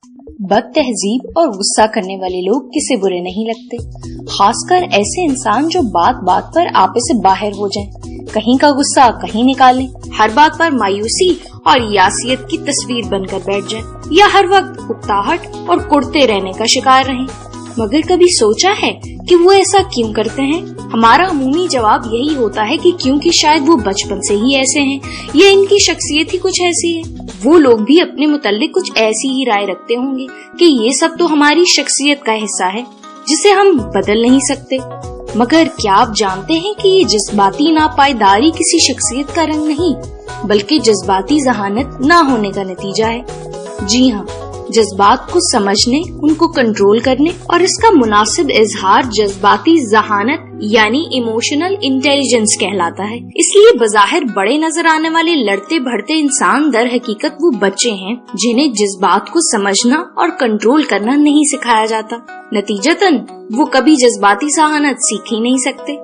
बद तहजीब और गुस्सा करने वाले लोग किसे बुरे नहीं लगते, खासकर ऐसे इंसान जो बात बात पर आपे से बाहर हो जाएं, कहीं का गुस्सा कहीं निकालें, हर बात पर मायूसी और यासियत की तस्वीर बनकर बैठ जाएं, या हर वक्त उकताहट और कुड़ते रहने का शिकार रहें। मगर कभी सोचा है कि वो ऐसा क्यों करते हैं? हमारा अमूमी जवाब यही होता है कि क्योंकि शायद वो बचपन से ही ऐसे हैं, या इनकी शख्सियत ही कुछ ऐसी है। वो लोग भी अपने मुताल्लिक कुछ ऐसी ही राय रखते होंगे कि ये सब तो हमारी शख्सियत का हिस्सा है जिसे हम बदल नहीं सकते। मगर क्या आप जानते हैं कि ये जज्बाती नापायदारी किसी शख्सियत का रंग नहीं, बल्कि जज्बाती जहानत ना होने का नतीजा है। जी हाँ, जज्बात को समझने, उनको कंट्रोल करने और इसका मुनासिब इजहार जज्बाती जहानत यानी इमोशनल इंटेलिजेंस कहलाता है। इसलिए बज़ाहिर बड़े नजर आने वाले लड़ते भड़ते इंसान दर हकीकत वो बच्चे हैं जिन्हें जज्बात को समझना और कंट्रोल करना नहीं सिखाया जाता। नतीजतन वो कभी जज्बाती जहानत सीख ही नहीं सकते।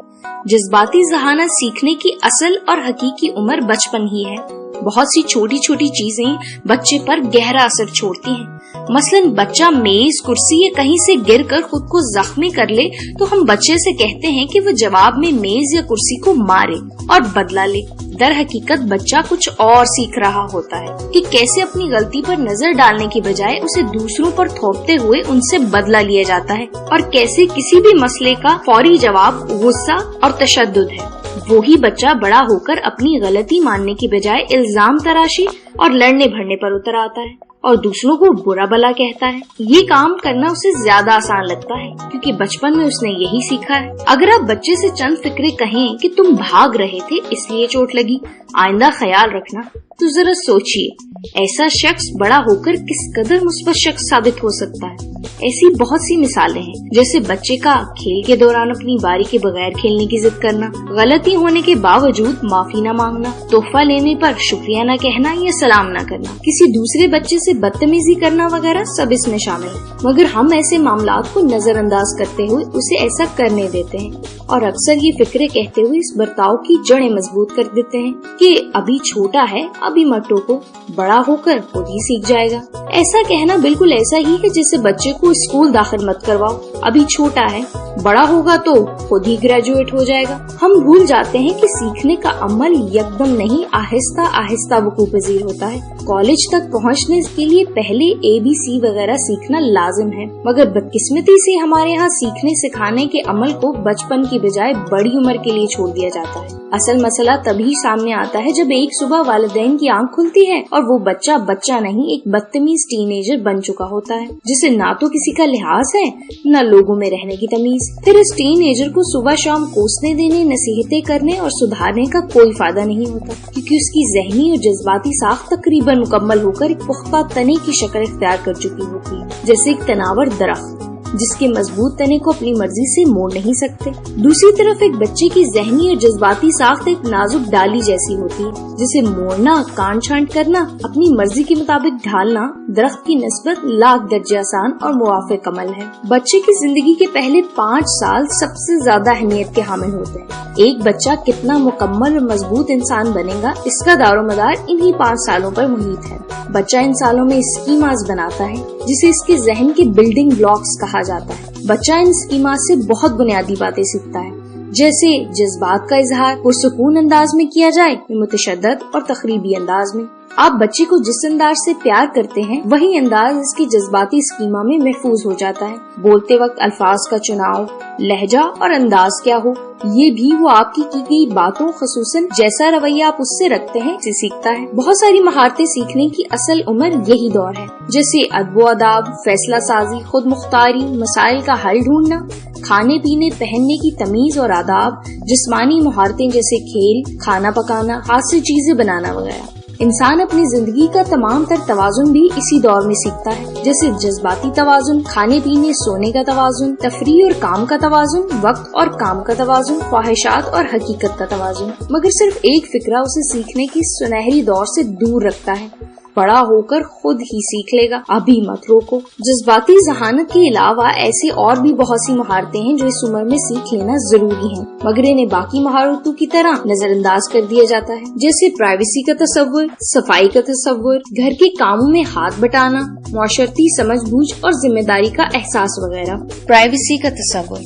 जज्बाती जहानत सीखने की असल और हकीकी उम्र बचपन ही है। बहुत सी छोटी छोटी चीजें बच्चे पर गहरा असर छोड़ती हैं। मसलन बच्चा मेज, कुर्सी या कहीं से गिरकर खुद को जख्मी कर ले तो हम बच्चे से कहते हैं कि वो जवाब में मेज या कुर्सी को मारे और बदला ले। दर हकीकत बच्चा कुछ और सीख रहा होता है कि कैसे अपनी गलती पर नजर डालने की बजाय उसे दूसरों पर थोपते हुए उनसे बदला लिया जाता है, और कैसे किसी भी मसले का फौरी जवाब गुस्सा और तशद्दुद है। वही बच्चा बड़ा होकर अपनी गलती मानने की बजाय इल्जाम तराशी और लड़ने भड़ने पर उतर आता है और दूसरों को बुरा भला कहता है। ये काम करना उसे ज्यादा आसान लगता है क्योंकि बचपन में उसने यही सीखा है। अगर आप बच्चे से चंद फिक्रे कहें कि तुम भाग रहे थे इसलिए चोट लगी, आइंदा ख्याल रखना, तो जरा सोचिए ऐसा शख्स बड़ा होकर किस कदर मुस्बत शख्स साबित हो सकता है। ऐसी बहुत सी मिसालें हैं, जैसे बच्चे का खेल के दौरान अपनी बारी के बगैर खेलने की जिद करना, गलती होने के बावजूद माफी न मांगना, तोहफा लेने पर शुक्रिया न कहना या सलाम न करना, किसी दूसरे बच्चे से बदतमीजी करना वगैरह सब इसमें शामिल है। मगर हम ऐसे मामलात को नजरअंदाज करते हुए उसे ऐसा करने देते हैं और अक्सर ये फिक्रे कहते हुए इस बर्ताव की जड़ें मजबूत कर देते हैं कि अभी छोटा है, अभी मत टोको, बड़ा होकर खुद ही सीख जाएगा। ऐसा कहना बिल्कुल ऐसा ही है जैसे बच्चे को स्कूल दाखिल मत करवाओ, अभी छोटा है, बड़ा होगा तो खुद ही ग्रेजुएट हो जाएगा। हम भूल जाते हैं कि सीखने का अमल यकदम नहीं, आहिस्ता आहिस्ता वकूफ़ पज़ीर होता है। कॉलेज तक पहुंचने के लिए पहले ABC वगैरह सीखना लाजिम है, मगर बदकिस्मती से हमारे यहाँ सीखने सिखाने के अमल को बचपन की बजाय बड़ी उम्र के लिए छोड़ दिया जाता है। असल मसला तभी सामने आता है जब एक सुबह वालिदैन की आंख खुलती है और वो बच्चा बच्चा नहीं, एक बदतमीज टीनेजर बन चुका होता है जिसे ना तो किसी का लिहाज है न लोगों में रहने की तमीज। फिर इस टीनेजर को सुबह शाम कोसने देने, नसीहतें करने और सुधारने का कोई फायदा नहीं होता, क्योंकि उसकी ज़हनी और जज्बाती साख तकरीबन मुकम्मल होकर एक पुख्ता तने की शक्ल इख्तियार कर चुकी होती है, जैसे एक तनावर दरख्त जिसके मजबूत तने को अपनी मर्जी से मोड़ नहीं सकते। दूसरी तरफ एक बच्चे की ज़हनी और जज्बाती साख्त एक नाजुक डाली जैसी होती है जिसे मोड़ना, काट छांट करना, अपनी मर्जी के मुताबिक ढालना दरख्त की निस्बत लाख दर्जे आसान और मुवाफिक अमल है। बच्चे की जिंदगी के पहले 5 साल सबसे ज्यादा अहमियत के हामिल होते हैं। एक बच्चा कितना मुकम्मल और मजबूत इंसान बनेगा, इसका दारोमदार इन्हीं 5 सालों पर मुहित है। बच्चा इन सालों में स्कीमास बनाता है जिसे इसके जहन के बिल्डिंग ब्लॉक्स कहा जाता है। बच्चा इन स्कीमा से बहुत बुनियादी बातें सीखता है, जैसे जज्बात का इजहार पुरसुकून अंदाज में किया जाए, मुतशद्दद और तकरीबी अंदाज में। आप बच्चे को जिस अंदाज से प्यार करते हैं वही अंदाज इसकी जज्बाती स्कीमा में महफूज हो जाता है। बोलते वक्त अल्फाज का चुनाव, लहजा और अंदाज क्या हो, ये भी वो आपकी की गई बातों, खसूसन जैसा रवैया आप उससे रखते हैं से सीखता है। बहुत सारी महारतें सीखने की असल उम्र यही दौर है, जैसे अदब अदाब, फैसला साजी, खुद मुख्तारी, मसाइल का हल ढूंढना, खाने पीने पहनने की तमीज और आदाब, जिस्मानी महारतें जैसे खेल, खाना पकाना, हाथ से चीजें बनाना वगैरह। इंसान अपनी जिंदगी का तमाम तर तवाजुन भी इसी दौर में सीखता है, जैसे जज्बाती तवाजुन, खाने पीने सोने का तवाजुन, तफरीह और काम का तवाजुन, वक्त और काम का तवाजुन, ख्वाहिशात और हकीकत का तवाजुन। मगर सिर्फ एक फिक्रा उसे सीखने की सुनहरी दौर से दूर रखता है, बड़ा होकर खुद ही सीख लेगा, अभी मत रोको। जज्बाती ज़हानत के अलावा ऐसी और भी बहुत सी महारतें हैं जो इस उम्र में सीख लेना जरूरी है, मगर इन्हें बाकी महारतों की तरह नजरअंदाज कर दिया जाता है, जैसे प्राइवेसी का तस्वुर, सफाई का तस्वुर, घर के कामों में हाथ बटाना, माशरती समझबूझ और जिम्मेदारी का एहसास वगैरह। प्राइवेसी का तस्वुर,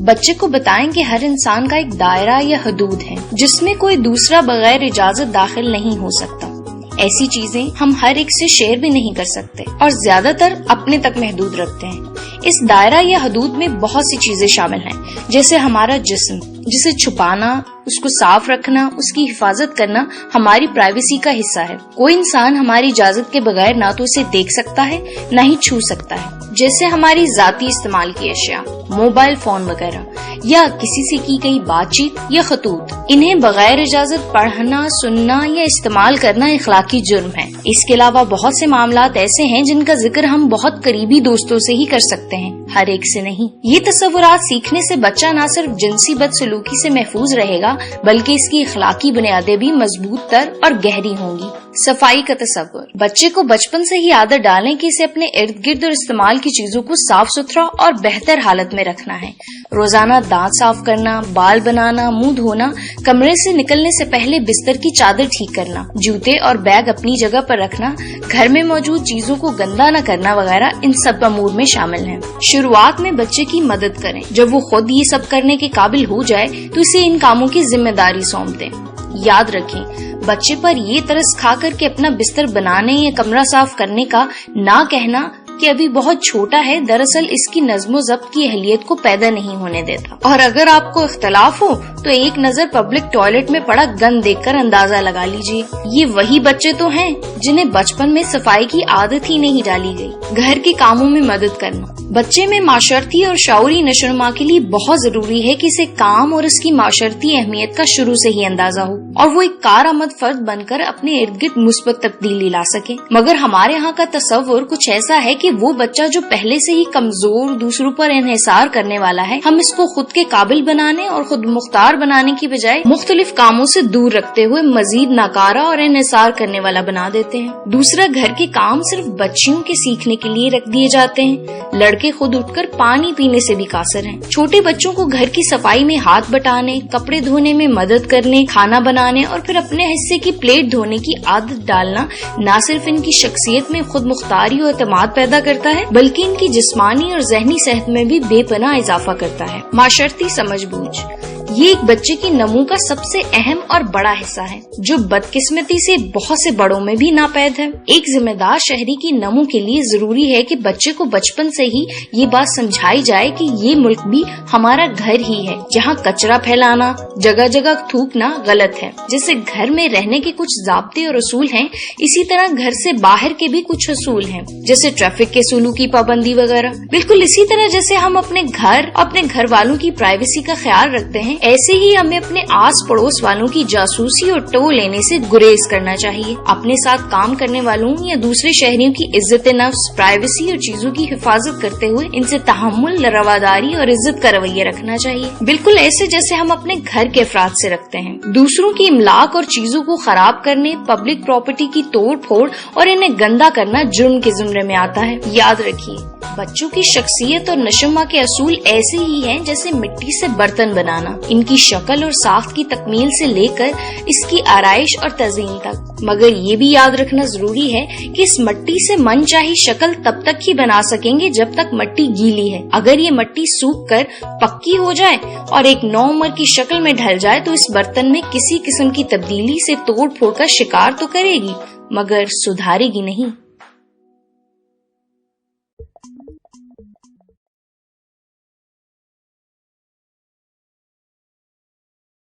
बच्चे को बताएं कि हर इंसान का एक दायरा या हदूद है जिसमें कोई दूसरा बगैर इजाजत दाखिल नहीं हो सकता। ऐसी चीजें हम हर एक से शेयर भी नहीं कर सकते और ज्यादातर अपने तक महदूद रखते हैं। इस दायरा या हदूद में बहुत सी चीजें शामिल हैं, जैसे हमारा जिस्म, जिसे छुपाना, उसको साफ रखना, उसकी हिफाजत करना हमारी प्राइवेसी का हिस्सा है। कोई इंसान हमारी इजाजत के बगैर ना तो उसे देख सकता है न ही छू सकता है, जैसे हमारी जाती इस्तेमाल की अशिया, मोबाइल फोन वगैरह, या किसी से की गई बातचीत या खतूत। इन्हें बगैर इजाजत पढ़ना, सुनना या इस्तेमाल करना इखलाकी जुर्म है। इसके अलावा बहुत से मामलात ऐसे हैं जिनका जिक्र हम बहुत करीबी दोस्तों से ही कर सकते हैं, हर एक से नहीं। ये तस्वुरात सीखने से बच्चा न सिर्फ जिनसी बदसलूकी से महफूज रहेगा बल्कि इसकी इखलाकी बुनियादें भी मजबूत तर और गहरी होंगी। सफाई का तस्वुर, बच्चे को बचपन से ही आदत डालें कि इसे अपने इर्द गिर्द और इस्तेमाल की चीजों को साफ सुथरा और बेहतर हालत में रखना है। रोजाना दांत साफ करना, बाल बनाना, मुंह धोना, कमरे से निकलने से पहले बिस्तर की चादर ठीक करना, जूते और बैग अपनी जगह पर रखना, घर में मौजूद चीजों को गंदा न करना वगैरह इन सब अमूर में शामिल हैं। शुरुआत में बच्चे की मदद करें, जब वो खुद ये सब करने के काबिल हो जाए तो इसे इन कामों की जिम्मेदारी सौंप दें। याद रखें, बच्चे पर ये तरस खाकर के अपना बिस्तर बनाने या कमरा साफ करने का ना कहना कि अभी बहुत छोटा है, दरअसल इसकी नज़्मो ज़ब्त की अहलियत को पैदा नहीं होने देता। और अगर आपको इख्तलाफ हो तो एक नजर पब्लिक टॉयलेट में पड़ा गंद देखकर अंदाजा लगा लीजिए, ये वही बच्चे तो हैं जिन्हें बचपन में सफाई की आदत ही नहीं डाली गई। घर के कामों में मदद करना, बच्चे में माशरती और शऊरी नशोनुमा के लिए बहुत जरूरी है कि इसे काम और इसकी माशरती अहमियत का शुरू से ही अंदाजा हो और वो एक कारआमद फर्द बनकर अपने इर्द गिर्द मुस्बत तब्दीली ला सके। मगर हमारे यहाँ का तस्वुर कुछ ऐसा है कि वो बच्चा जो पहले से ही कमजोर, दूसरों पर इन्हिसार करने वाला है, हम इसको खुद के काबिल बनाने और खुद मुख्तार बनाने की बजाय मुख्तलिफ कामों से दूर रखते हुए मजीद नाकारा और इन्हिसार करने वाला बना देते हैं। दूसरा, घर के काम सिर्फ बच्चियों के सीखने के लिए रख दिए जाते हैं। लड़के खुद उठकर पानी पीने से भी कासिर हैं। छोटे बच्चों को घर की सफाई में हाथ बटाने, कपड़े धोने में मदद करने, खाना बनाने और फिर अपने हिस्से की प्लेट धोने की आदत डालना न सिर्फ इनकी शख्सियत में खुद मुख्तारी और एतमाद पैदा करता है बल्कि इनकी जिस्मानी और ज़हनी सेहत में भी बेपनाह इजाफा करता है। माशरती समझबूझ, ये एक बच्चे की नमू का सबसे अहम और बड़ा हिस्सा है जो बदकिस्मती से बहुत से बड़ों में भी नापैद है। एक जिम्मेदार शहरी की नमू के लिए जरूरी है कि बच्चे को बचपन से ही ये बात समझाई जाए कि ये मुल्क भी हमारा घर ही है, जहाँ कचरा फैलाना, जगह जगह थूकना गलत है। जैसे घर में रहने के कुछ ज़ाब्ते और असूल हैं, इसी तरह घर से बाहर के भी कुछ असूल हैं, जैसे ट्रैफिक के असूलों की पाबंदी वगैरह। बिल्कुल इसी तरह जैसे हम अपने घर, अपने घर वालों की प्राइवेसी का ख्याल रखते हैं, ऐसे ही हमें अपने आस पड़ोस वालों की जासूसी और टो लेने से गुरेज करना चाहिए। अपने साथ काम करने वालों या दूसरे शहरियों की इज्जत नफ्स, प्राइवेसी और चीजों की हिफाजत करते हुए इनसे तहम्मुल, रवादारी और इज्जत का रवैया रखना चाहिए, बिल्कुल ऐसे जैसे हम अपने घर के अफराद से रखते हैं। दूसरों की इमलाक और चीजों को खराब करने, पब्लिक प्रॉपर्टी की तोड़ फोड़ और इन्हें गंदा करना जुर्म के जुमरे में आता है। याद रखिए, बच्चों की शख्सियत और नशोनुमा के असूल ऐसे ही हैं जैसे मिट्टी से बर्तन बनाना, इनकी शक्ल और साख्त की तकमील से लेकर इसकी आराइश और तज़ीन तक। मगर ये भी याद रखना जरूरी है कि इस मिट्टी से मनचाही शक्ल तब तक ही बना सकेंगे जब तक मिट्टी गीली है। अगर ये मिट्टी सूख कर पक्की हो जाए और एक नौउम्र की शक्ल में ढल जाए तो इस बर्तन में किसी किस्म की तब्दीली से तोड़ फोड़ का शिकार तो करेगी मगर सुधारेगी नहीं।